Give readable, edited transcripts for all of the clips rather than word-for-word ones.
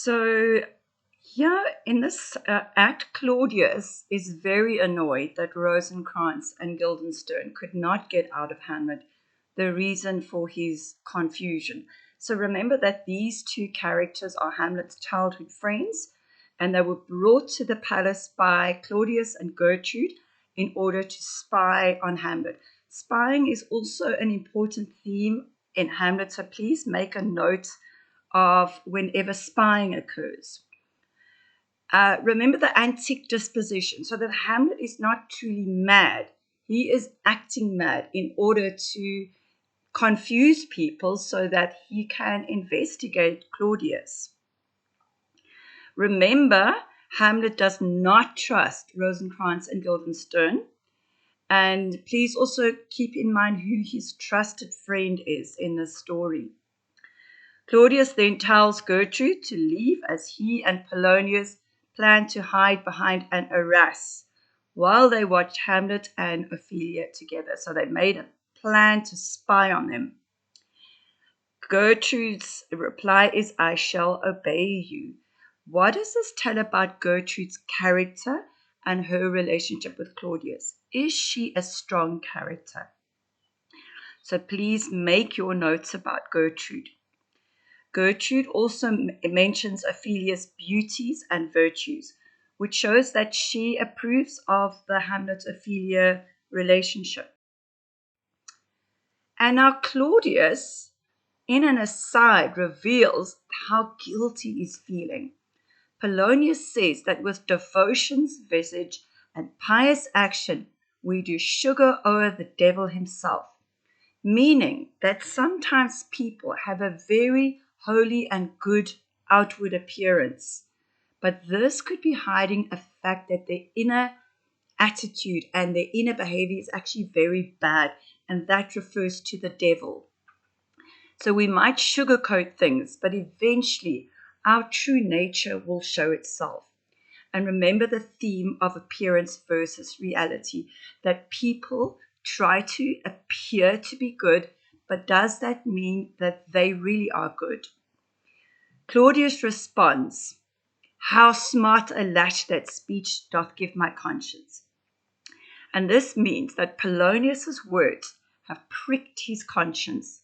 So, here in this act, Claudius is very annoyed that Rosencrantz and Guildenstern could not get out of Hamlet, the reason for his confusion. So, remember that these two characters are Hamlet's childhood friends, and they were brought to the palace by Claudius and Gertrude in order to spy on Hamlet. Spying is also an important theme in Hamlet, so please make a note of whenever spying occurs. Remember the antic disposition, so that Hamlet is not truly mad. He is acting mad in order to confuse people so that he can investigate Claudius. Remember, Hamlet does not trust Rosencrantz and Guildenstern. And please also keep in mind who his trusted friend is in this story. Claudius then tells Gertrude to leave as he and Polonius plan to hide behind an arras while they watch Hamlet and Ophelia together. So they made a plan to spy on them. Gertrude's reply is, "I shall obey you." What does this tell about Gertrude's character and her relationship with Claudius? Is she a strong character? So please make your notes about Gertrude. Gertrude also mentions Ophelia's beauties and virtues, which shows that she approves of the Hamlet-Ophelia relationship. And now Claudius, in an aside, reveals how guilty he's feeling. Polonius says that with devotion's visage and pious action, we do sugar o'er the devil himself, meaning that sometimes people have a very holy and good outward appearance, but this could be hiding a fact that their inner attitude and their inner behavior is actually very bad, and that refers to the devil. So we might sugarcoat things, but eventually our true nature will show itself. And remember the theme of appearance versus reality, that people try to appear to be good, but does that mean that they really are good? Claudius responds, "How smart a lash that speech doth give my conscience." And this means that Polonius's words have pricked his conscience.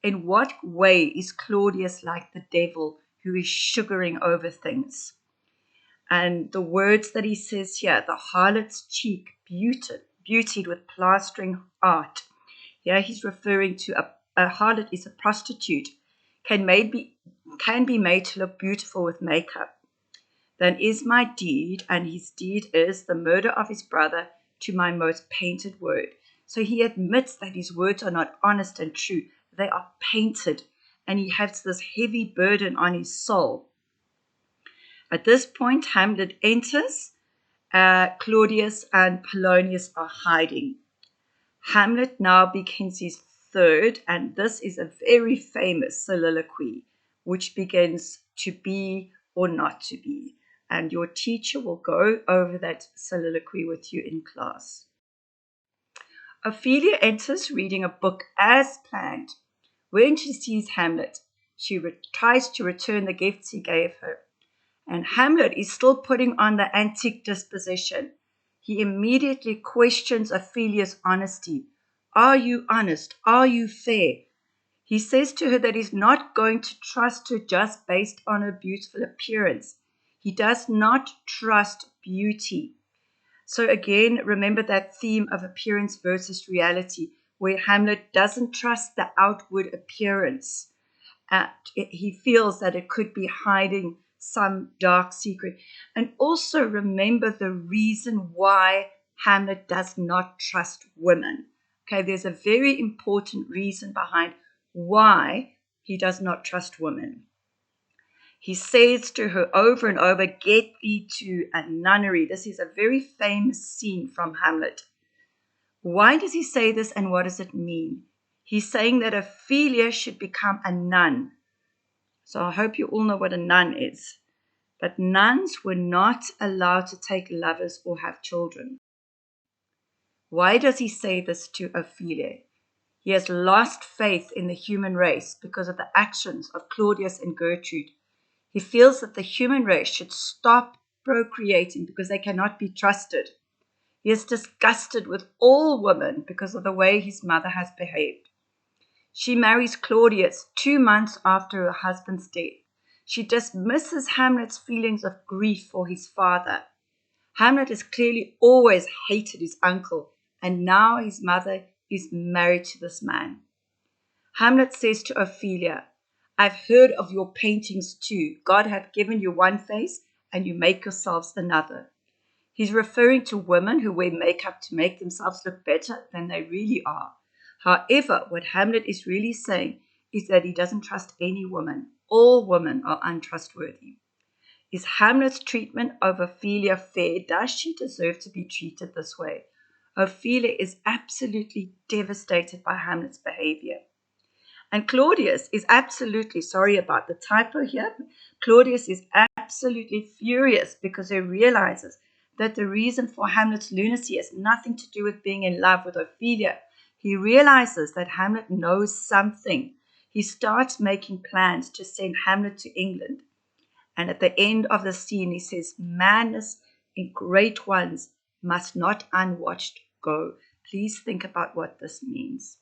In what way is Claudius like the devil who is sugaring over things? And the words that he says here, the harlot's cheek beautied with plastering art. Here he's referring to a harlot is a prostitute, can be made to look beautiful with makeup. Then is my deed, and his deed is the murder of his brother, to my most painted word. So he admits that his words are not honest and true. They are painted, and he has this heavy burden on his soul. At this point, Hamlet enters. Claudius and Polonius are hiding. Hamlet now begins his third, and this is a very famous soliloquy, which begins to be or not to be. And your teacher will go over that soliloquy with you in class. Ophelia enters reading a book as planned. When she sees Hamlet, she tries to return the gifts he gave her. And Hamlet is still putting on the antique disposition. He immediately questions Ophelia's honesty. Are you honest? Are you fair? He says to her that he's not going to trust her just based on her beautiful appearance. He does not trust beauty. So again, remember that theme of appearance versus reality, where Hamlet doesn't trust the outward appearance. He feels that it could be hiding some dark secret. And also remember the reason why Hamlet does not trust women. Okay, there's a very important reason behind why he does not trust women. He says to her over and over, "Get thee to a nunnery." This is a very famous scene from Hamlet. Why does he say this, and what does it mean? He's saying that Ophelia should become a nun. So I hope you all know what a nun is. But nuns were not allowed to take lovers or have children. Why does he say this to Ophelia? He has lost faith in the human race because of the actions of Claudius and Gertrude. He feels that the human race should stop procreating because they cannot be trusted. He is disgusted with all women because of the way his mother has behaved. She marries Claudius 2 months after her husband's death. She dismisses Hamlet's feelings of grief for his father. Hamlet has clearly always hated his uncle, and now his mother is married to this man. Hamlet says to Ophelia, I've heard of your paintings too. God hath given you one face, and you make yourselves another. He's referring to women who wear makeup to make themselves look better than they really are. However, what Hamlet is really saying is that he doesn't trust any woman. All women are untrustworthy. Is Hamlet's treatment of Ophelia fair? Does she deserve to be treated this way? Ophelia is absolutely devastated by Hamlet's behavior. And Claudius is absolutely, sorry about the typo here, Claudius is absolutely furious because he realizes that the reason for Hamlet's lunacy has nothing to do with being in love with Ophelia. He realizes that Hamlet knows something. He starts making plans to send Hamlet to England. And at the end of the scene, he says, madness in great ones must not unwatched go. Please think about what this means.